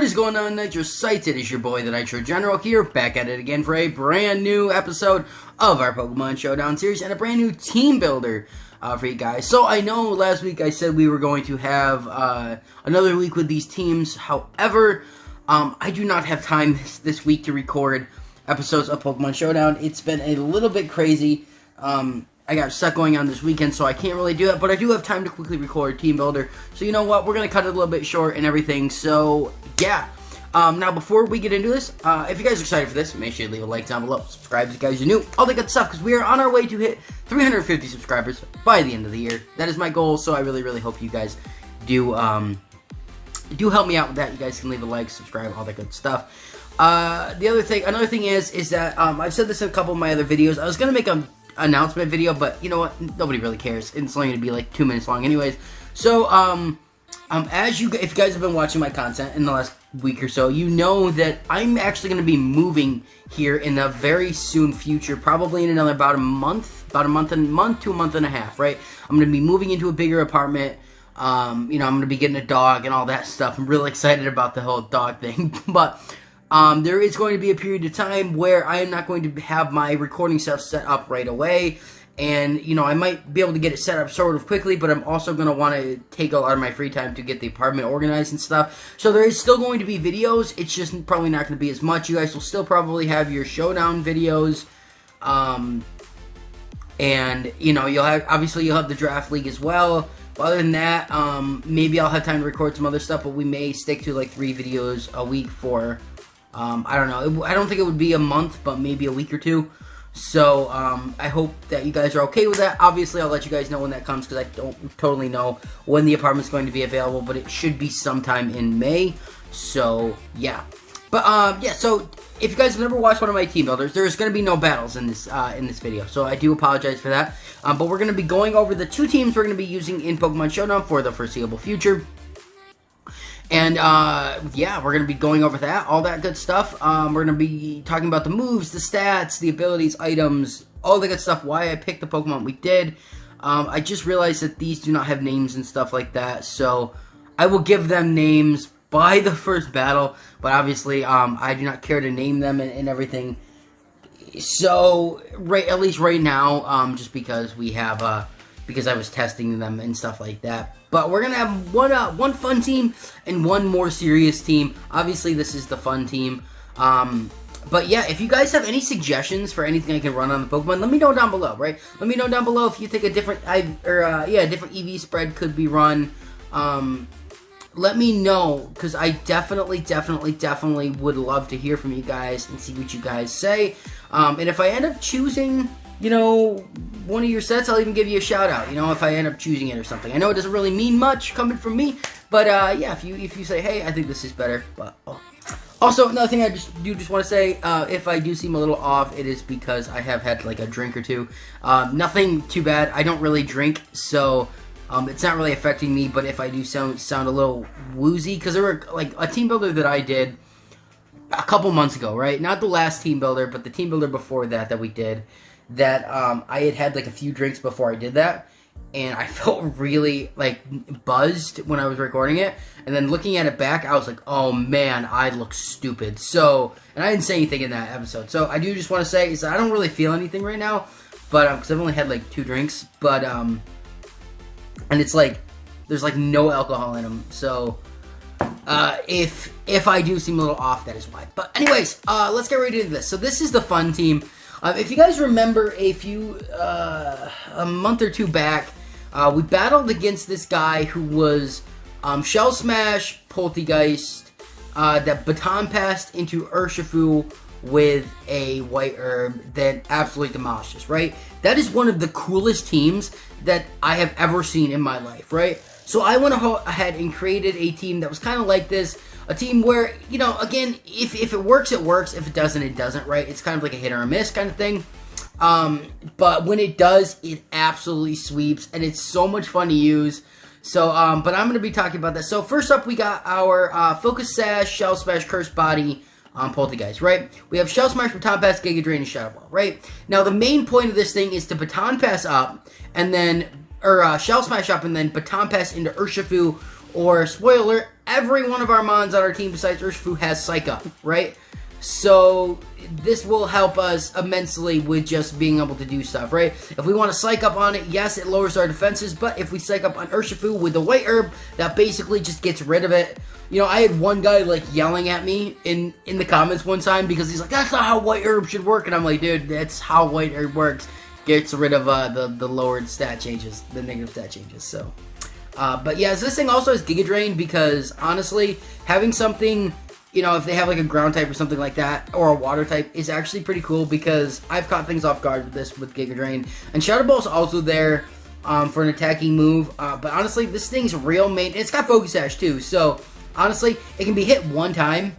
is going on, Nitrosites? It is your boy, the Nitro General, here, back at it again for a brand new episode of our Pokemon Showdown series and a brand new team builder for you guys. So I know last week I said we were going to have another week with these teams. However, I do not have time this week to record episodes of Pokemon Showdown. It's been a little bit crazy. I got stuff going on this weekend, so I can't really do it, but I do have time to quickly record Team Builder. So you know what? We're going to cut it a little bit short and everything. So, yeah. Now, before we get into this, if you guys are excited for this, make sure you leave a like down below. Subscribe if you guys are new. All that good stuff, because we are on our way to hit 350 subscribers by the end of the year. That is my goal, so I really, really hope you guys do help me out with that. You guys can leave a like, subscribe, all that good stuff. Another thing is that I've said this in a couple of my other videos. I was going to make an announcement video, but you know what? Nobody really cares. It's only going to be like 2 minutes long anyways. So, if you guys have been watching my content in the last week or so, you know that I'm actually going to be moving here in the very soon future, probably in another about a month to a month and a half, right? I'm going to be moving into a bigger apartment. I'm going to be getting a dog and all that stuff. I'm really excited about the whole dog thing, but there is going to be a period of time where I am not going to have my recording stuff set up right away. And, I might be able to get it set up sort of quickly, but I'm also going to want to take a lot of my free time to get the apartment organized and stuff. So there is still going to be videos. It's just probably not going to be as much. You guys will still probably have your Showdown videos. And, you'll have the Draft League as well. Other than that, maybe I'll have time to record some other stuff, but we may stick to like 3 videos a week for, I don't know. I don't think it would be a month, but maybe a week or 2. So, I hope that you guys are okay with that. Obviously, I'll let you guys know when that comes, because I don't totally know when the apartment's going to be available, but it should be sometime in May. So, yeah. But, so, if you guys have never watched one of my team builders, there's going to be no battles in this video. So, I do apologize for that. But we're going to be going over the 2 teams we're going to be using in Pokemon Showdown for the foreseeable future. And, yeah, we're going to be going over that, all that good stuff. We're going to be talking about the moves, the stats, the abilities, items, all the good stuff, why I picked the Pokemon we did. I just realized that these do not have names and stuff like that, so I will give them names by the first battle, but obviously, I do not care to name them and everything. So, at least right now, just because we have, because I was testing them and stuff like that. But we're going to have one fun team and one more serious team. Obviously, this is the fun team. But yeah, if you guys have any suggestions for anything I can run on the Pokemon, let me know down below, right? Let me know down below if you think a different different Eevee spread could be run. Let me know, because I definitely would love to hear from you guys and see what you guys say. And if I end up choosing, one of your sets, I'll even give you a shout out, if I end up choosing it or something. I know it doesn't really mean much coming from me, but yeah, if you say, hey, I think this is better. But also, another thing I just want to say, if I do seem a little off, it is because I have had like a drink or 2. Nothing too bad. I don't really drink, so it's not really affecting me. But if I do sound a little woozy, because there were like a team builder that I did a couple months ago, right? Not the last team builder, but the team builder before that we did. That I had like a few drinks before I did that, and I felt really like buzzed when I was recording it, and then looking at it back, I was like, oh man, I look stupid. So, and I didn't say anything in that episode, so I do just want to say is that I don't really feel anything right now, but because I've only had like 2 drinks, but and it's like there's like no alcohol in them, so if I do seem a little off, that is why. But anyways, let's get right into this. So this is the fun team. If you guys remember a month or 2 back, we battled against this guy who was Shell Smash, Poltegeist, that baton passed into Urshafu with a white herb that absolutely demolished us, right? That is one of the coolest teams that I have ever seen in my life, right? So I went ahead and created a team that was kind of like this. A team where, again, if it works, it works. If it doesn't, it doesn't, right? It's kind of like a hit or a miss kind of thing. But when it does, it absolutely sweeps, and it's so much fun to use. So, but I'm going to be talking about that. So first up, we got our Focus Sash, Shell Smash, Curse Body, Poltegeist, right? We have Shell Smash, Baton Pass, Giga Drain, and Shadow Ball, right? Now, the main point of this thing is to Baton Pass up, and then, Shell Smash up, and then Baton Pass into Urshafu, or spoiler alert, every one of our mons on our team besides Urshafu has Psych Up, right? So this will help us immensely with just being able to do stuff, right? If we want to Psych Up on it, yes, it lowers our defenses, but if we Psych Up on Urshafu with the White Herb, that basically just gets rid of it. You know, I had one guy, like, yelling at me in the comments one time because he's like, that's not how White Herb should work, and I'm like, dude, that's how White Herb works. Gets rid of the lowered stat changes, the negative stat changes, so. But yeah, so this thing also has Giga Drain because, honestly, having something, you know, if they have like a ground type or something like that, or a water type, is actually pretty cool because I've caught things off guard with this with Giga Drain. And Shadow Ball's also there for an attacking move, but honestly, this thing's real main. It's got Focus Sash too, so honestly, it can be hit one time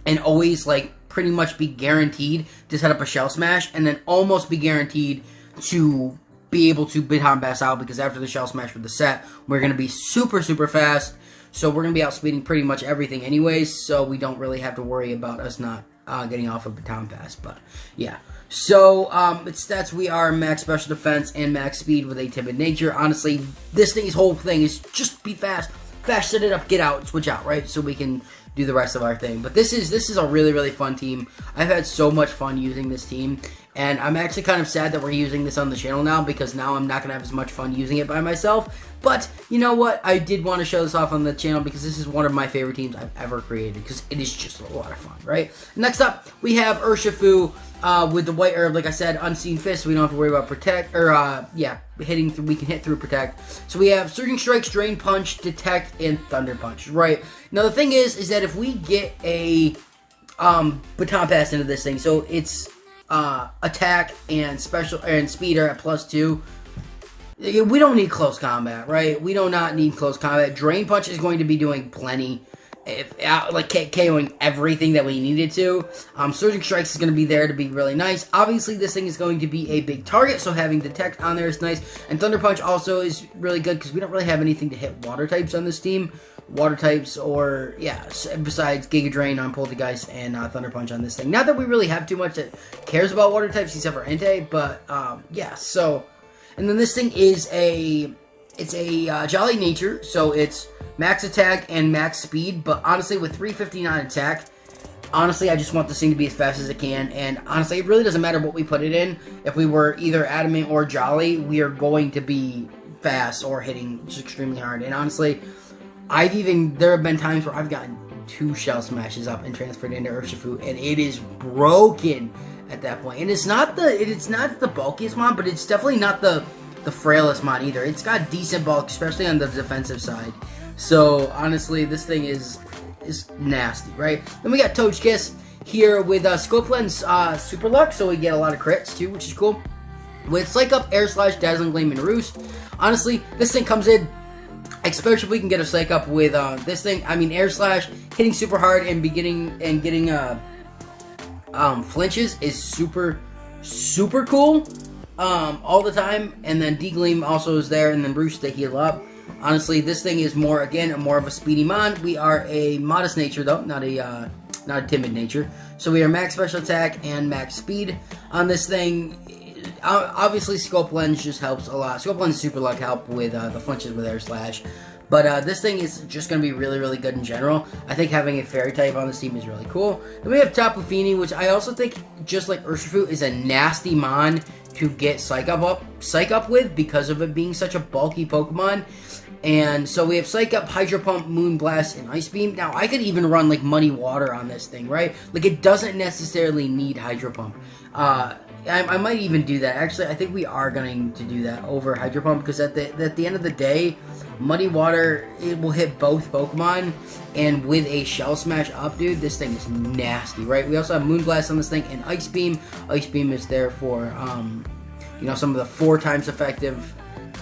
and always like pretty much be guaranteed to set up a Shell Smash, and then almost be guaranteed to be able to Baton Pass out because after the Shell Smash with the set, we're going to be super, super fast. So we're going to be outspeeding pretty much everything anyways, so we don't really have to worry about us not getting off of Baton Pass. But yeah, so its stats, we are max special defense and max speed with a timid nature. Honestly, this thing's whole thing is just be fast, set it up, get out, switch out, right? So we can do the rest of our thing. But this is a really, really fun team. I've had so much fun using this team. And I'm actually kind of sad that we're using this on the channel now because now I'm not going to have as much fun using it by myself. But, you know what? I did want to show this off on the channel because this is one of my favorite teams I've ever created because it is just a lot of fun, right? Next up, we have Urshafu with the White Herb. Like I said, Unseen Fist, so we don't have to worry about Protect, or, yeah, hitting through, we can hit through Protect. So we have Surging Strikes, Drain Punch, Detect, and Thunder Punch, right? Now, the thing is that if we get a Baton Pass into this thing, so it's attack and special and speed are at +2. We don't need close combat, right? We do not need close combat. Drain Punch is going to be doing plenty, like KOing everything that we needed to. Surging Strikes is going to be there to be really nice. Obviously, this thing is going to be a big target, so having Detect on there is nice. And Thunder Punch also is really good because we don't really have anything to hit water types on this team. Water types, or yeah, besides Giga Drain on Poltergeist and Thunder Punch on this thing. Not that we really have too much that cares about water types except for Ante, but yeah. So, and then this thing is it's a Jolly Nature, so it's max attack and max speed. But honestly, with 359 attack, honestly, I just want this thing to be as fast as it can. And honestly, it really doesn't matter what we put it in. If we were either Adamant or Jolly, we are going to be fast or hitting just extremely hard. And honestly, there have been times where I've gotten 2 Shell Smashes up and transferred into Urshafu, and it is broken at that point. And it's not the bulkiest mon, but it's definitely not the frailest mon either. It's got decent bulk, especially on the defensive side. So honestly, this thing is nasty, right? Then we got Toad Kiss here with Scope Lens Super Luck, so we get a lot of crits too, which is cool. With Psych Up, Air Slash, Dazzling Gleam, and Roost. Honestly, this thing comes in, especially if we can get a Psych Up with this thing. I mean, Air Slash, hitting super hard and getting flinches is super, super cool all the time. And then D-Gleam also is there, and then Roost to heal up. Honestly, this thing is more of a speedy mon. We are a modest nature though, not a timid nature. So we are max special attack and max speed on this thing. Obviously, Scope Lens just helps a lot. Scope Lens Super Luck help with the flinches with Air Slash. But this thing is just going to be really, really good in general. I think having a Fairy type on this team is really cool. Then we have Taffini, which I also think, just like Urshafu, is a nasty mon to get Psych Up with because of it being such a bulky Pokemon. And so we have Psych Up, Hydro Pump, Moon Blast, and Ice Beam. Now, I could even run, like, Muddy Water on this thing, right? Like, it doesn't necessarily need Hydro Pump. I might even do that. Actually, I think we are going to do that over Hydro Pump because at the end of the day, Muddy Water, it will hit both Pokemon, and with a Shell Smash up, dude, this thing is nasty, right? We also have Moon Blast on this thing and Ice Beam. Ice Beam is there for, you know, some of the 4 times effective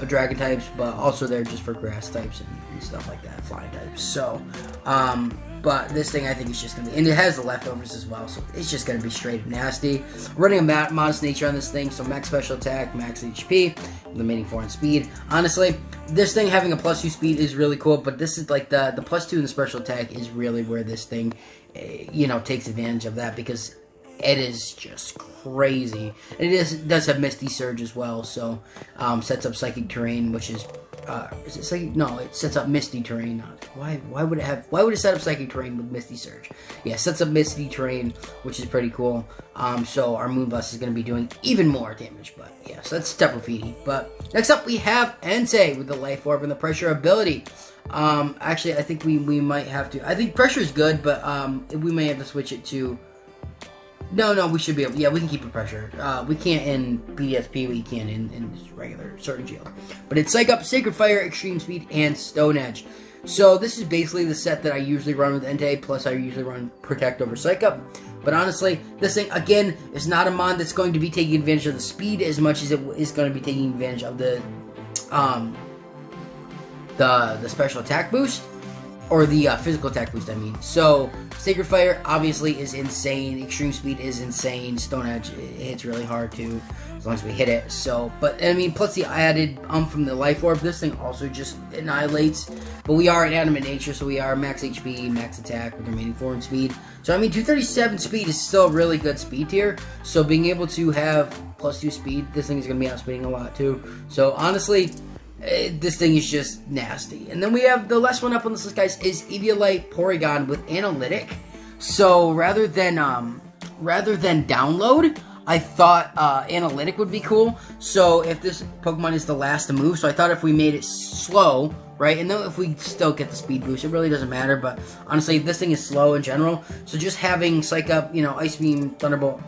Dragon types, but also they're just for Grass types and stuff like that, Flying types. So, but this thing I think is just going to be, and it has the leftovers as well, so it's just going to be straight nasty. Running a modest nature on this thing, so max special attack, max HP, limiting 4 in speed. Honestly, this thing having a +2 speed is really cool, but this is like the +2 in the special attack is really where this thing, you know, takes advantage of that because it is just crazy. And it does have Misty Surge as well, so sets up Psychic Terrain, which is is it Psychic? No, it sets up Misty Terrain. Why would it set up Psychic Terrain with Misty Surge? Yeah, it sets up Misty Terrain, which is pretty cool. So our Moonblast is going to be doing even more damage, but yeah, so that's Taffini. But next up we have Ante with the Life Orb and the Pressure ability. Actually, I think we might have to. I think Pressure is good, but we may have to switch it to. No, we should be able. Yeah, we can keep it Pressure. We can't in PDSP. We can in regular Sword and Shield. But it's Psych Up, Sacred Fire, Extreme Speed, and Stone Edge. So this is basically the set that I usually run with Ante. Plus, I usually run Protect over Psych Up. But honestly, this thing again is not a mon that's going to be taking advantage of the speed as much as it is going to be taking advantage of the special attack boost. Or the physical attack boost, I mean. So, Sacred Fire obviously is insane. Extreme Speed is insane. Stone Edge, it hits really hard too, as long as we hit it. So, but I mean, plus the added from the Life Orb, this thing also just annihilates. But we are an Adamant Nature, so we are max HP, max attack with remaining 4 in speed. So, I mean, 237 speed is still a really good speed tier. So, being able to have +2 speed, this thing is going to be outspeeding a lot too. So, honestly, this thing is just nasty. And then we have the last one up on this list, guys, is Eevee Porygon with Analytic. So rather than download, I thought Analytic would be cool. So if this Pokemon is the last to move, so I thought if we made it slow, right, and then if we still get the speed boost, it really doesn't matter. But honestly, this thing is slow in general. So just having Psych Up, you know, Ice Beam, Thunderbolt,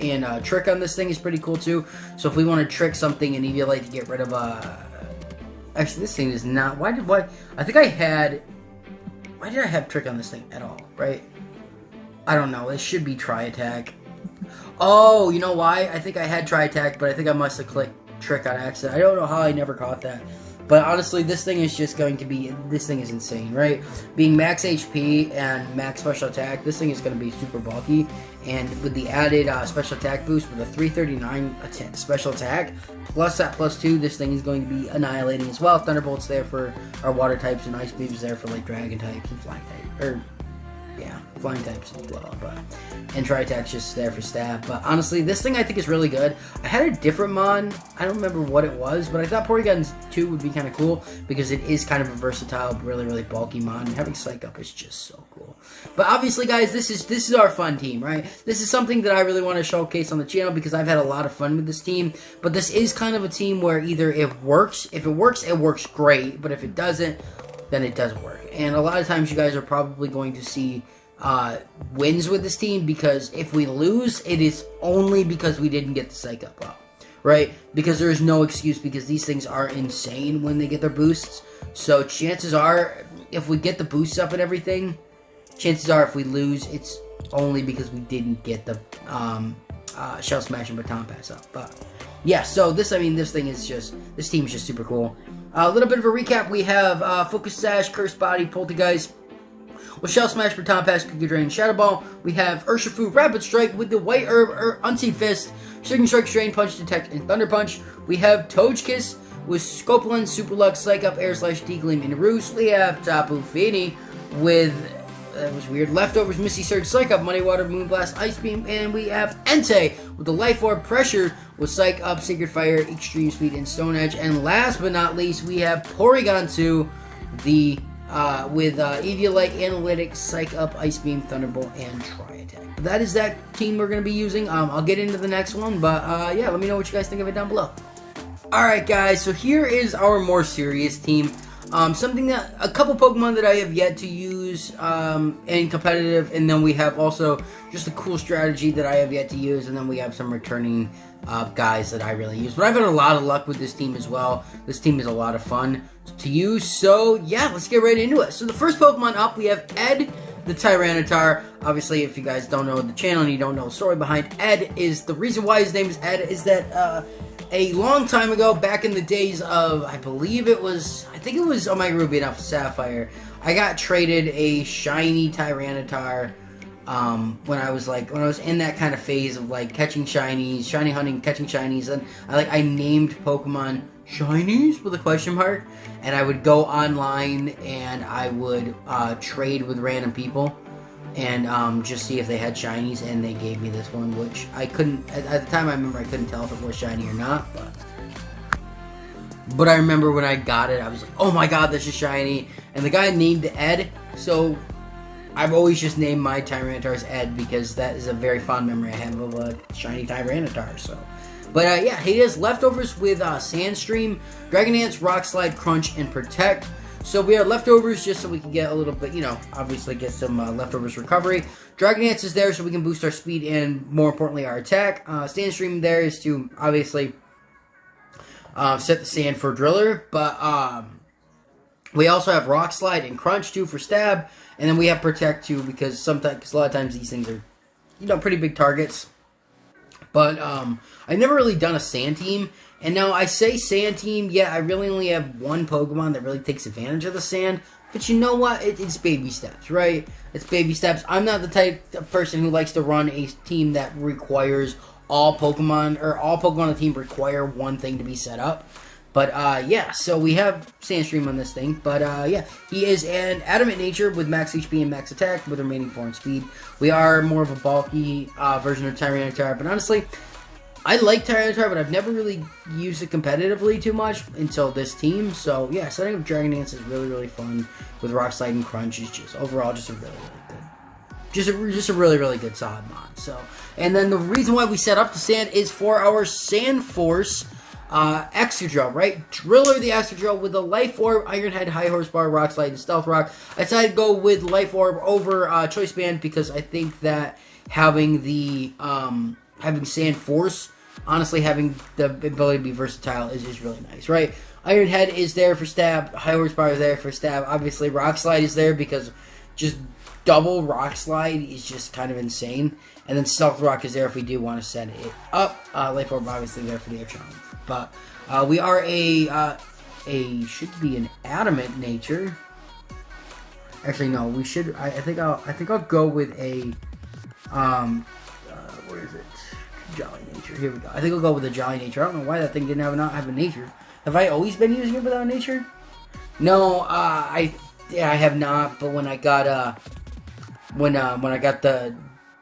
and Trick on this thing is pretty cool too. So if we want to trick something in Eevee to get rid of actually this thing is not. Why did I have Trick on this thing at all? Right? I don't know. It should be Tri Attack. Oh, you know why? I think I had Tri Attack, but I think I must have clicked Trick on accident. I don't know how I never caught that. But honestly, this thing is just going to be, this thing is insane, right? Being max HP and max special attack, this thing is going to be super bulky. And with the added special attack boost with a 339 special attack, plus that +2, this thing is going to be annihilating as well. Thunderbolt's there for our water types, and Ice Beam's there for like dragon types and flying types. Or, yeah, flying types as well. And Tri-Attack's just there for stab. But honestly, this thing I think is really good. I had a different mon. I don't remember what it was, but I thought Porygon 2 would be kind of cool because it is kind of a versatile, really, really bulky mon. And having Psych Up is just so cool. But obviously, guys, this is our fun team, right? This is something that I really want to showcase on the channel because I've had a lot of fun with this team. But this is kind of a team where either it works. If it works great. But if it doesn't, then it doesn't work. And a lot of times you guys are probably going to see wins with this team, because if we lose, it is only because we didn't get the Psych Up, right? Because there is no excuse, because these things are insane when they get their boosts. So chances are, if we get the boosts up and everything, chances are if we lose, it's only because we didn't get the Shell Smash and Baton Pass up. But yeah, so this team is just super cool. A little bit of a recap: we have Focus Sash, Cursed Body, Poltergeist with Shell Smash, Baton Pass, Cookie Drain, Shadow Ball. We have Urshafu, Rapid Strike with the White Herb, Unseen Fist, Shooting Strike, Strain Punch, Detect, and Thunder Punch. We have Togekiss with Scope Lens, Super Lux, Psych Up, Air Slash, D-Gleam, and Roost. We have Taffini with, that was weird, Leftovers, Misty Surge, Psych Up, Muddy Water, Moonblast, Ice Beam, and we have Ante with the Life Orb, Pressure with Psych Up, Sacred Fire, Extreme Speed, and Stone Edge. And last but not least, we have Porygon 2, with Eevee Analytics, Psych Up, Ice Beam, Thunderbolt, and Tri-Attack. That is that team we're going to be using. I'll get into the next one, but yeah, let me know what you guys think of it down below. Alright guys, so here is our more serious team. A couple Pokemon that I have yet to use in competitive, and then we have also just a cool strategy that I have yet to use, and then we have some returning guys that I really use. But I've had a lot of luck with this team as well. This team is a lot of fun to use, so yeah, let's get right into it. So the first Pokemon up, we have Ed, the Tyranitar. Obviously, if you guys don't know the channel and you don't know the story behind Ed, is the reason why his name is Ed is that a long time ago, back in the days of, I think it was Omega Ruby and Alpha Sapphire, I got traded a shiny Tyranitar when I was in that kind of phase of like catching shinies, shiny hunting, catching shinies, and I named Pokemon shinies with a question mark, and I would go online and I would trade with random people and just see if they had shinies, and they gave me this one, which I couldn't, at the time I remember I couldn't tell if it was shiny or not, but But I remember when I got it, I was like, oh my god, this is shiny. And the guy named Ed, so I've always just named my Tyrantars Ed because that is a very fond memory I have of a shiny Tyranitar. So, but yeah, he has leftovers with Sandstream, Dragonance, Rock Slide, Crunch, and Protect. So we have leftovers just so we can get a little bit, you know, obviously get some leftovers recovery. Dragonance is there so we can boost our speed and, more importantly, our attack. Sandstream there is to, obviously, set the sand for Driller. But we also have Rock Slide and Crunch, too, for stab. And then we have Protect, too, because a lot of times these things are, you know, pretty big targets. But I've never really done a sand team. And now I say sand team, yeah, I really only have one Pokemon that really takes advantage of the sand. But you know what? It's baby steps, right? It's baby steps. I'm not the type of person who likes to run a team that requires all Pokemon, or all Pokemon on the team require one thing to be set up. But, yeah, so we have Sandstream on this thing. But, yeah, he is an Adamant Nature with max HP and max attack with remaining 4 in speed. We are more of a bulky version of Tyranitar. But honestly, I like Tyranitar, but I've never really used it competitively too much until this team. So, yeah, setting up Dragon Dance is really, really fun with Rock Slide and Crunch. Is just, overall, just a really, really good. Just a really, really good solid mod. So, and then the reason why we set up the sand is for our Sand Force Excadrill, right? Driller the Excadrill with the Life Orb, Iron Head, High Horsepower, Rock Slide, and Stealth Rock. I decided to go with Life Orb over Choice Band because I think that having the having Sand Force, honestly, having the ability to be versatile is really nice, right? Iron Head is there for stab, High Horsepower is there for stab. Obviously, Rock Slide is there because just double Rock Slide is just kind of insane. And then Stealth Rock is there if we do want to set it up. Life Orb obviously there for the air challenge. But we are should be an Adamant Nature. Actually, no, we should. I think I'll go with a where is it? Jolly Nature. Here we go. I think I'll go with a Jolly Nature. I don't know why that thing didn't have a Nature. Have I always been using it without a Nature? No, I have not. But when I got when I got I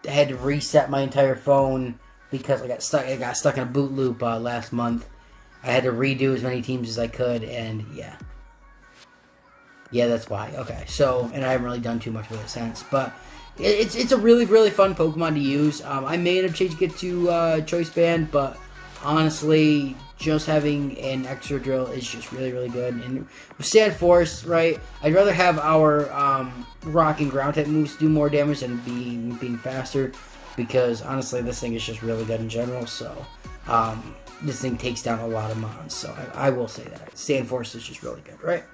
had to reset my entire phone because I got stuck in a boot loop last month. I had to redo as many teams as I could, and yeah. Yeah, that's why. Okay, so, and I haven't really done too much with it since, but it's a really, really fun Pokemon to use. I may end up changing it to Choice Band, but honestly, just having an Excadrill is just really, really good. And with Sand Force, right, I'd rather have our Rock and Ground type moves do more damage than being faster, because honestly, this thing is just really good in general, so this thing takes down a lot of mons, so I will say that. Sand Force is just really good, right?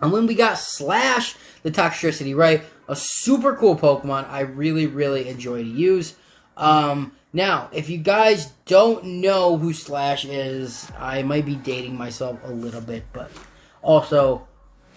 And when we got Slash, the Toxicity, right? A super cool Pokemon I really, really enjoy to use. Now, if you guys don't know who Slash is, I might be dating myself a little bit, but also,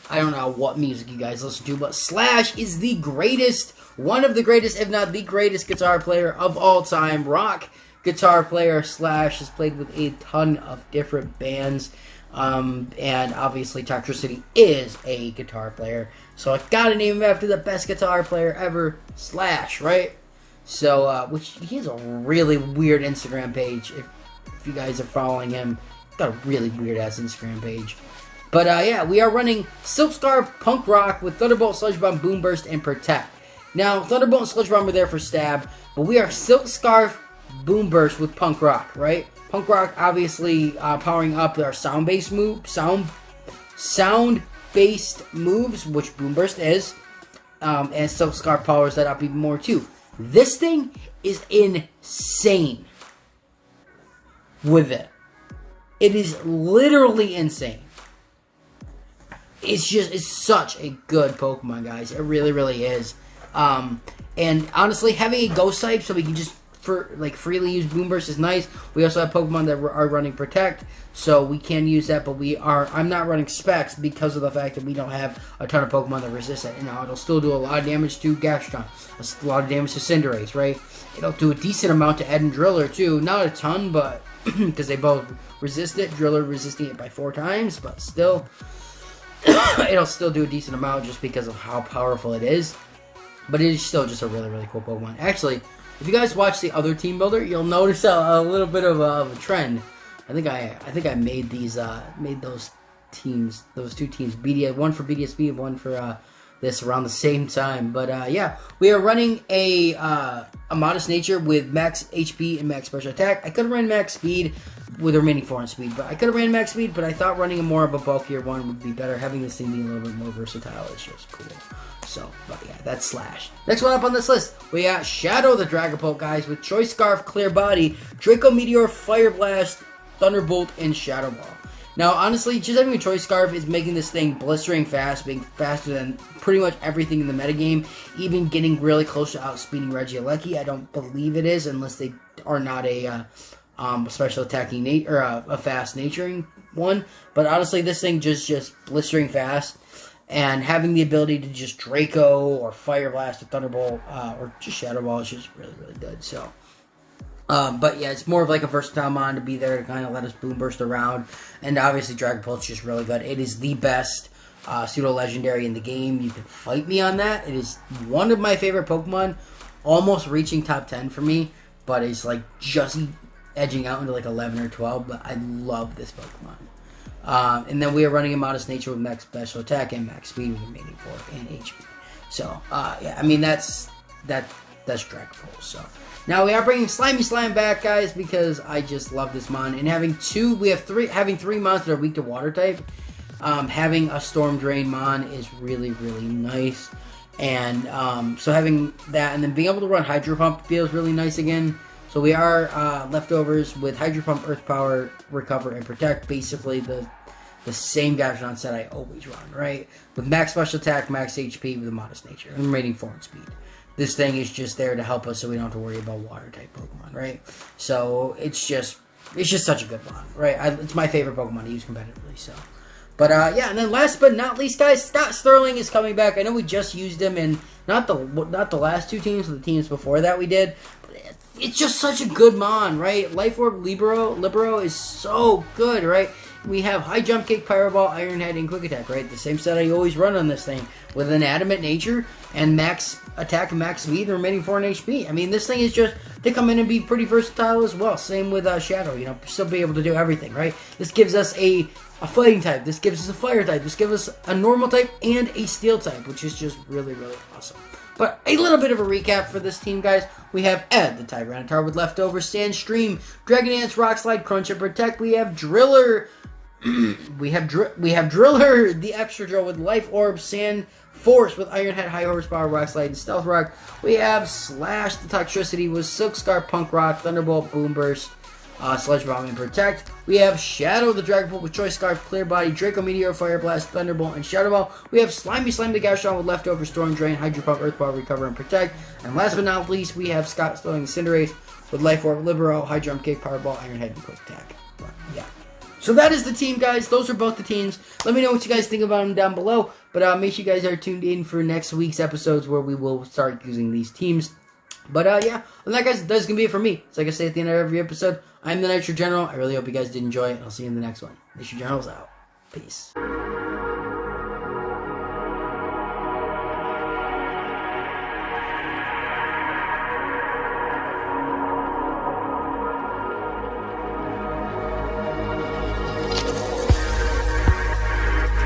I don't know what music you guys listen to, but Slash is the greatest, one of the greatest, if not the greatest guitar player of all time. Rock guitar player. Slash has played with a ton of different bands. And obviously Toxicity is a guitar player. So I gotta name him after the best guitar player ever, Slash, right? So, which he has a really weird Instagram page. If you guys are following him, he's got a really weird ass Instagram page. But yeah, we are running Silk Scarf, Punk Rock with Thunderbolt, Sludge Bomb, Boom Burst, and Protect. Now, Thunderbolt and Sludge Bomb are there for stab, but we are Silk Scarf, Boom Burst with Punk Rock, right? Punk Rock obviously powering up our sound-based moves, which Boom Burst is, and Silk Scarf powers that up even more too. This thing is insane with it. It is literally insane. It's such a good Pokemon, guys. It really, really is. And honestly, having a Ghost type so we can just freely use Boom Burst is nice. We also have Pokemon that are running Protect, so we can use that, but I'm not running Specs because of the fact that we don't have a ton of Pokemon that resist it. Now, it'll still do a lot of damage to Gastron, a lot of damage to Cinderace, right? It'll do a decent amount to Ed and Driller, too. Not a ton, but because they both resist it. Driller resisting it by 4 times, but still, it'll still do a decent amount just because of how powerful it is. But it is still just a really, really cool Pokemon. Actually, if you guys watch the other Teambuilder, you'll notice a little bit of a trend. I think I made these made those teams, those two teams, one for BDSP and one for this around the same time. But yeah, we are running a Modest Nature with max HP and max special attack. I could have ran max speed with the remaining 4 on speed, but I could have ran max speed, but I thought running a more of a bulkier one would be better. Having this thing be a little bit more versatile is just cool. So, but yeah, that's Slash. Next one up on this list, we got Shadow the Draggable, guys, with Choice Scarf, Clear Body, Draco Meteor, Fire Blast, Thunderbolt, and Shadow Ball. Now, honestly, just having a Choice Scarf is making this thing blistering fast, being faster than pretty much everything in the metagame, even getting really close to outspeeding Regieleki. I don't believe it is, unless they are not a special attacking or a fast naturing one. But honestly, this thing just blistering fast, and having the ability to just Draco or Fire Blast or Thunderbolt or just Shadow Ball is just really, really good. So, but yeah, it's more of like a versatile mon to be there to kind of let us boom burst around. And obviously, Dragapult is just really good. It is the best pseudo legendary in the game. You can fight me on that. It is one of my favorite Pokemon, almost reaching top 10 for me, but it's like just edging out into like 11 or 12. But I love this Pokemon. And then we are running a Modest Nature with max special attack and max speed with remaining 4 and HP. So yeah, I mean that's Dragapult. So now we are bringing Slimy Slime back, guys, because I just love this mon. And having three mons that are weak to water type. Having a Storm Drain mon is really, really nice. And so having that and then being able to run Hydro Pump feels really nice again. So we are leftovers with Hydro Pump, Earth Power, Recover, and Protect. Basically the same Gastrodon set I always run, right? With max special attack, max HP with a Modest Nature, and remaining 4 in speed. This thing is just there to help us so we don't have to worry about water type Pokemon, right? So it's just such a good one, right? It's my favorite Pokemon to use competitively, so. But yeah, and then last but not least, guys, Scott Sterling is coming back. I know we just used him in not the last 2 teams, but the teams before that we did. But it's just such a good mon, right? Life Orb Libero is so good, right? We have High Jump Kick, Pyro Ball, Iron Head, and Quick Attack, right? The same set I always run on this thing with an Adamant Nature and max attack and max speed and remaining 4 in HP. I mean, this thing is just to come in and be pretty versatile as well. Same with Shadow, you know, still be able to do everything, right? This gives us a fighting type. This gives us a fire type. This gives us a normal type and a steel type, which is just really, really awesome. But a little bit of a recap for this team, guys. We have Ed, the Tyranitar with leftovers, Sandstream, Dragon Dance, Rock Slide, Crunch, and Protect. We have Driller. we have Driller, the Extra Drill with Life Orb, Sand Force with Iron Head, High Horsepower, Rock Slide, and Stealth Rock. We have Slash, the Toxicity with Silk Scarf, Punk Rock, Thunderbolt, Boom Burst, Sludge Bomb, and Protect. We have Shadow the Dragapult with Choice Scarf, Clear Body, Draco Meteor, Fire Blast, Thunderbolt, and Shadow Ball. We have Slimy Slime the Gastrodon with Leftover, Storm Drain, Hydro Pump, Earth Ball, Recover, and Protect. And last but not least, we have Scott Sterling Cinderace with Life Orb, Libero, High Jump Kick, Power Ball, Iron Head, and Quick Attack. But, yeah. So that is the team, guys. Those are both the teams. Let me know what you guys think about them down below. But make sure you guys are tuned in for next week's episodes where we will start using these teams. But yeah, and that, guys, that's going to be it for me. So like I say at the end of every episode, I'm the Nitro General. I really hope you guys did enjoy it. I'll see you in the next one. Nitro General's out. Peace.